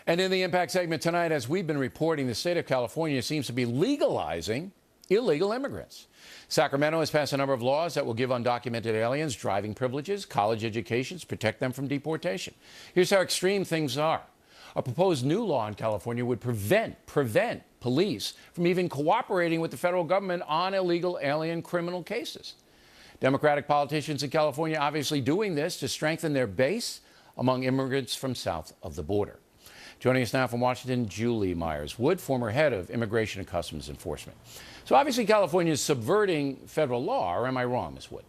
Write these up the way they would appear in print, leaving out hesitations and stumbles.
And in the Impact segment tonight, as we've been reporting, the state of California seems to be legalizing illegal immigrants. Sacramento has passed a number of laws that will give undocumented aliens driving privileges, college educations, protect them from deportation. Here's how extreme things are. A proposed new law in California would prevent police from even cooperating with the federal government on illegal alien criminal cases. Democratic politicians in California obviously doing this to strengthen their base among immigrants from south of the border. Joining us now from Washington, Julie Myers-Wood, former head of Immigration and Customs Enforcement. So obviously California is subverting federal law, or am I wrong, Ms. Wood?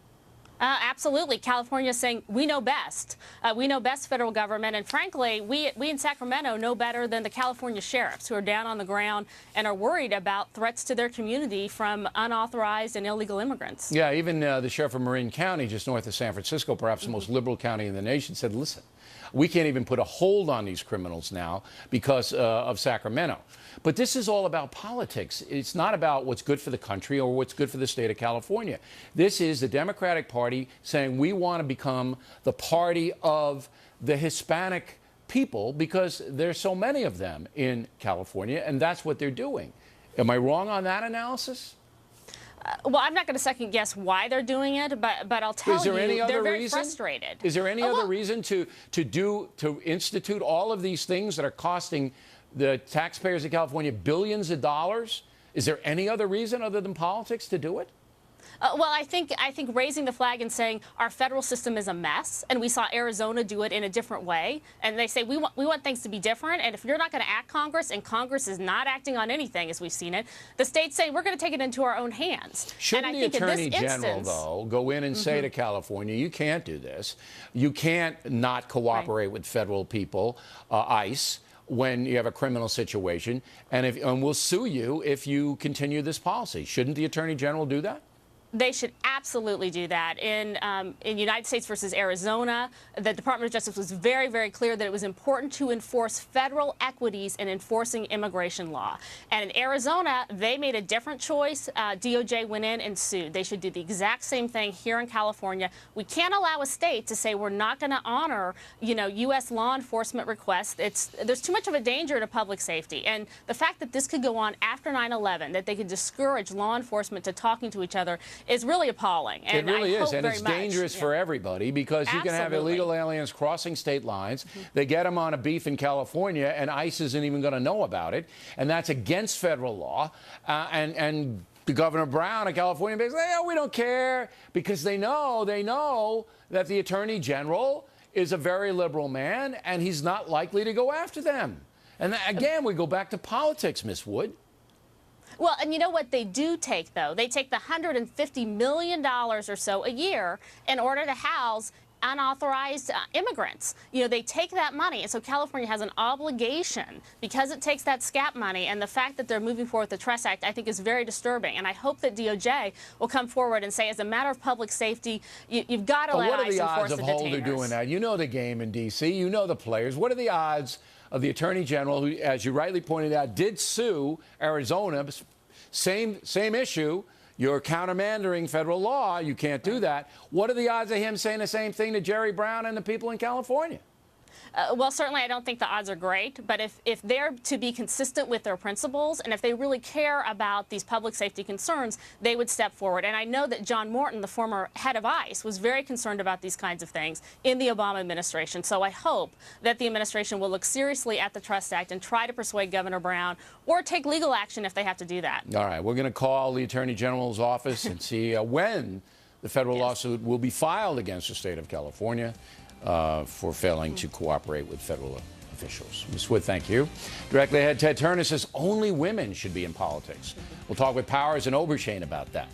Absolutely. California is saying we know best. We know best, federal government. And frankly, we in Sacramento know better than the California sheriffs who are down on the ground and are worried about threats to their community from unauthorized and illegal immigrants. Yeah, even the sheriff of Marin County, just north of San Francisco, perhaps the most liberal county in the nation, said, listen, we can't even put a hold on these criminals now because of Sacramento. But this is all about politics. It's not about what's good for the country or what's good for the state of California. This is the Democratic Party saying we want to become the party of the Hispanic people because there's so many of them in California, and that's what they're doing. Am I wrong on that analysis? Well, I'm not going to second guess why they're doing it, but I'll tell you, they're very frustrated. Is there any other reason to institute all of these things that are costing the taxpayers of California billions of dollars? Is there any other reason other than politics to do it? Well, I think raising the flag and saying our federal system is a mess, and we saw Arizona do it in a different way, and they say we want things to be different, and if you're not going to act, Congress, and Congress is not acting on anything as we've seen it, the states say we're going to take it into our own hands. Shouldn't the Attorney General, though, go in and say to California, you can't do this, you can't not cooperate with federal people, ICE, when you have a criminal situation, and we'll sue you if you continue this policy? Shouldn't the Attorney General do that? They should absolutely do that. In United States versus Arizona, the Department of Justice was very, very clear that it was important to enforce federal equities in enforcing immigration law. And in Arizona, they made a different choice. DOJ went in and sued. They should do the exact same thing here in California. We can't allow a state to say we're not going to honor, U.S. law enforcement requests. There's too much of a danger to public safety. And the fact that this could go on after 9/11, that they could discourage law enforcement to talking to each other, is really appalling. And it really is, and it's dangerous for everybody because you can have illegal aliens crossing state lines. They get them on a beef in California, and ICE isn't even going to know about it, and that's against federal law. And the Governor Brown of California says, oh, we don't care, because they know that the Attorney General is a very liberal man, and he's not likely to go after them. And again, we go back to politics, Ms. Wood. Well, and you know what they do take, though? They take the $150 million or so a year in order to house unauthorized immigrants. They take that money, and so California has an obligation, because it takes that SCAP money, and the fact that they're moving forward with the Trust Act, I think, is very disturbing. And I hope that DOJ will come forward and say, as a matter of public safety, you've got to let ICE enforce the detainers. What are the odds of Holder doing that? You know the game in D.C. You know the players. What are the odds of the Attorney General, who, as you rightly pointed out, did sue Arizona, same issue, you're countermandering federal law, you can't do that. What are the odds of him saying the same thing to Jerry Brown and the people in California? Well, certainly I don't think the odds are great, but if they're to be consistent with their principles, and if they really care about these public safety concerns, they would step forward. And I know that John Morton, the former head of ICE, was very concerned about these kinds of things in the Obama administration. So I hope that the administration will look seriously at the Trust Act and try to persuade Governor Brown, or take legal action if they have to do that. All right, we're going to call the Attorney General's office and see when the federal lawsuit will be filed against the state of California for failing to cooperate with federal officials. Ms. Wood, thank you. Directly ahead, Ted Turner says only women should be in politics. We'll talk with Powers and Obershane about that.